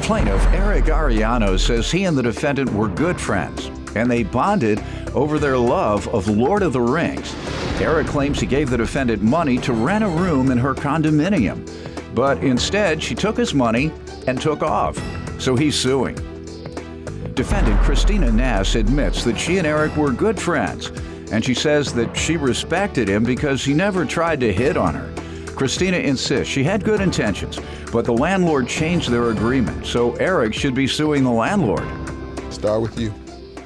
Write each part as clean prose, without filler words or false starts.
Plaintiff Eric Ariano says he and the defendant were good friends, and they bonded over their love of Lord of the Rings. Eric claims he gave the defendant money to rent a room in her condominium, but instead she took his money and took off, so he's suing. Defendant Christina Nass admits that she and Eric were good friends, and she says that she respected him because he never tried to hit on her. Christina insists she had good intentions, but the landlord changed their agreement, so Eric should be suing the landlord. Start with you.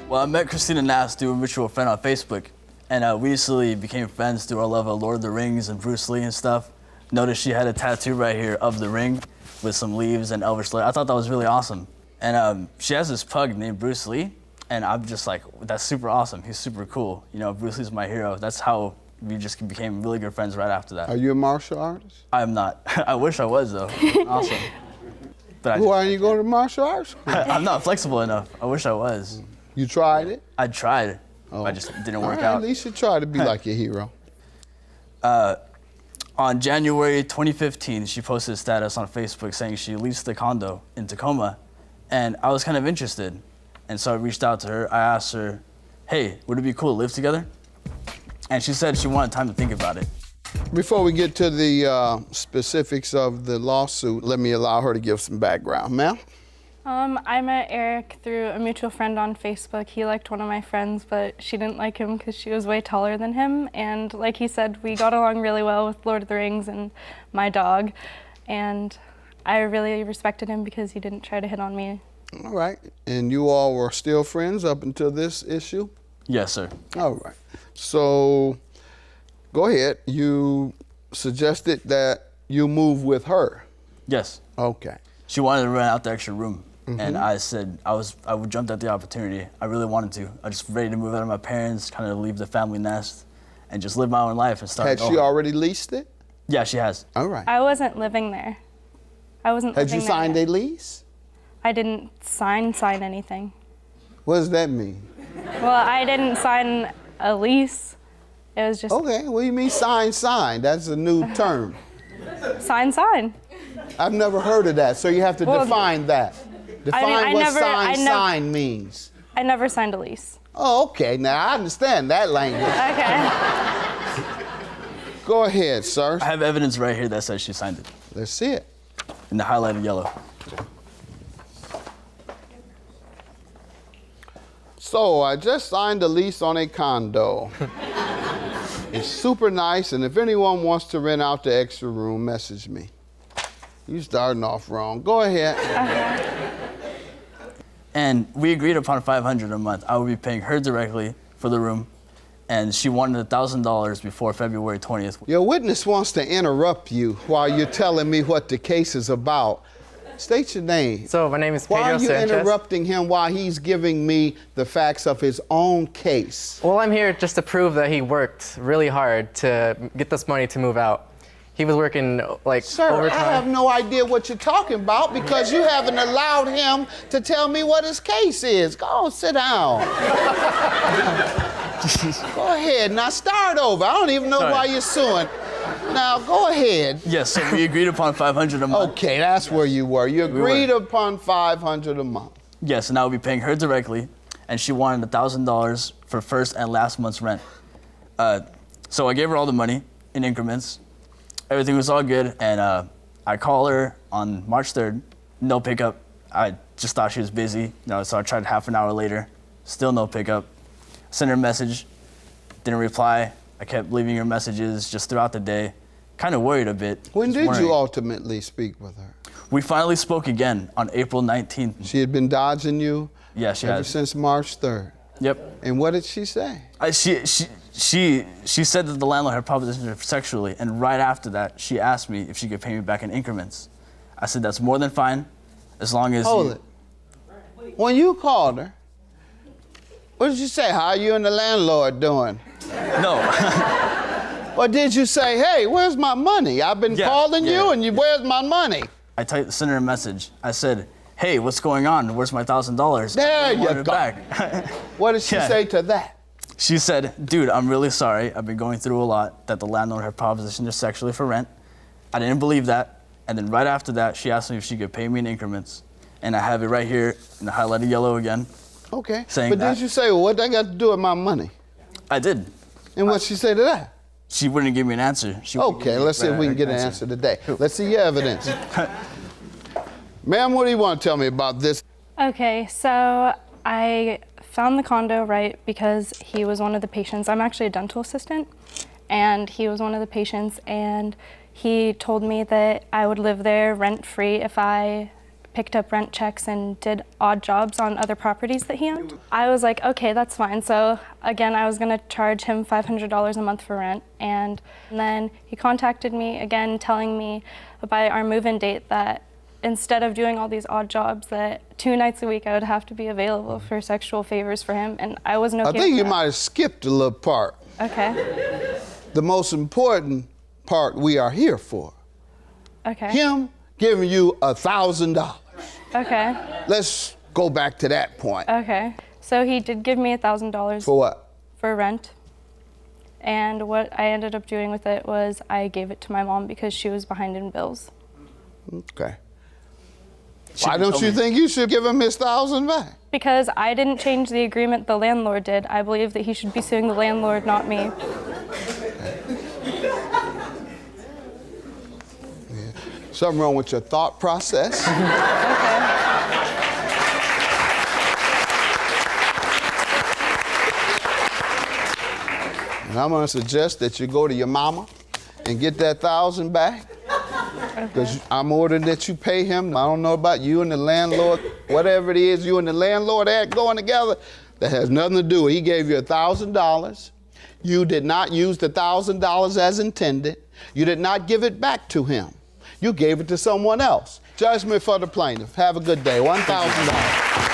Well, I met Christina Nass through a mutual friend on Facebook, and we recently became friends through our love of Lord of the Rings and Bruce Lee and stuff. Noticed she had a tattoo right here of the ring with some leaves and Elvis Slayer. I thought that was really awesome. And she has this pug named Bruce Lee, and I'm just like, that's super awesome. He's super cool. You know, Bruce Lee's my hero. That's how we just became really good friends right after that. Are you a martial artist? I am not. I wish I was, though. Awesome. But Why are you going to martial arts school? I'm not flexible enough. I wish I was. You tried it? I tried. Oh. I just didn't work All right, out. At least you try to be like your hero. On January 2015, she posted a status on Facebook saying she leased the condo in Tacoma, and I was kind of interested. And so I reached out to her. I asked her, hey, would it be cool to live together? And she said she wanted time to think about it. Before we get to the specifics of the lawsuit, let me allow her to give some background. Ma'am? I met Eric through a mutual friend on Facebook. He liked one of my friends, but she didn't like him because she was way taller than him. And like he said, we got along really well with Lord of the Rings and my dog. And I really respected him because he didn't try to hit on me. All right. And you all were still friends up until this issue? Yes, sir. All right. So go ahead. You suggested that you move with her. Yes. Okay. She wanted to rent out the extra room. And I said I would jump at the opportunity. I really wanted to. I was just ready to move out of my parents, kind of leave the family nest, and just live my own life and start. Had she already leased it? Yeah, she has. All right. I wasn't living there. Had you signed a lease? I didn't sign anything. What does that mean? Well, I didn't sign a lease. It was just Okay, what do you mean sign? That's a new term. sign. I've never heard of that, so you have to define that. Define what sign means. I never signed a lease. Oh, okay, now I understand that language. Okay. Go ahead, sir. I have evidence right here that says she signed it Let's see it. in the highlighted yellow. So I just signed a lease on a condo. It's super nice, and if anyone wants to rent out the extra room, message me. You starting off wrong. Go ahead. And we agreed upon $500 a month. I would be paying her directly for the room, and she wanted $1,000 before February 20th. Your witness wants to interrupt you while you're telling me what the case is about. State your name. So my name is Pedro Why are you Sanchez. interrupting him while he's giving me the facts of his own case? Well, I'm here just to prove that he worked really hard to get this money to move out. He was working like Sir, overtime. I have no idea what you're talking about because you haven't allowed him to tell me what his case is. Go on, sit down. Go ahead. Now start over. I don't even know why you're suing. Now go ahead. Yes, so we agreed upon $500 a month. Okay, that's where you were. You agreed upon $500 a month. Yes, and I would be paying her directly, and she wanted $1,000 for first and last month's rent. So I gave her all the money in increments. Everything was all good, and I call her on March 3rd, no pickup. I just thought she was busy, so I tried half an hour later, still no pickup. Sent her a message, didn't reply. I kept leaving her messages just throughout the day, kind of worried a bit. When just did worrying. you ultimately speak with her? We finally spoke again on April 19th. She had been dodging you Yeah, she ever has. since March 3rd. Yep. And what did she say? She said that the landlord had propositioned her sexually, and right after that, she asked me if she could pay me back in increments. I said that's more than fine, as long as Hold it. When you called her, what did you say? How are you and the landlord doing? No. Or did you say, hey, where's my money? I've been calling you, and where's my money? I sent her a message. I said, hey, what's going on? Where's my $1,000? There you go. Back. What did she say to that? She said, dude, I'm really sorry. I've been going through a lot that the landlord had propositioned her sexually for rent. I didn't believe that. And then right after that, she asked me if she could pay me in increments. and I have it right here in the highlighted yellow again. Okay. Saying but that. did you say, well, what that got to do with my money? I did. And what'd she say to that? She wouldn't give me an answer. Okay, let's see if we can get an answer today. Let's see your evidence. Ma'am, what do you want to tell me about this? Okay, so I found the condo, right, because he was one of the patients. I'm actually a dental assistant, and he was one of the patients, and he told me that I would live there rent-free if I picked up rent checks and did odd jobs on other properties that he owned. I was like, okay, that's fine. So again, I was gonna charge him $500 a month for rent. And then he contacted me again, telling me by our move-in date that instead of doing all these odd jobs, that 2 nights a week I would have to be available for sexual favors for him, and I wasn't okay I think with you that. might have skipped a little part. Okay. The most important part we are here for. Okay. Him giving you $1,000. Okay. Let's go back to that point. Okay. So he did give me $1,000 For what? for rent. And what I ended up doing with it was I gave it to my mom because she was behind in bills. Okay. Why don't you think you should give him his $1,000 back? Because I didn't change the agreement, the landlord did. I believe that he should be suing the landlord, not me. Something wrong with your thought process? Okay. And I'm gonna suggest that you go to your mama and get that $1,000 back. Because I'm ordering that you pay him. I don't know about you and the landlord, whatever it is, you and the landlord act going together, that has nothing to do with it. He gave you $1,000. You did not use the $1,000 as intended. You did not give it back to him. You gave it to someone else. Judgment for the plaintiff. Have a good day. $1,000.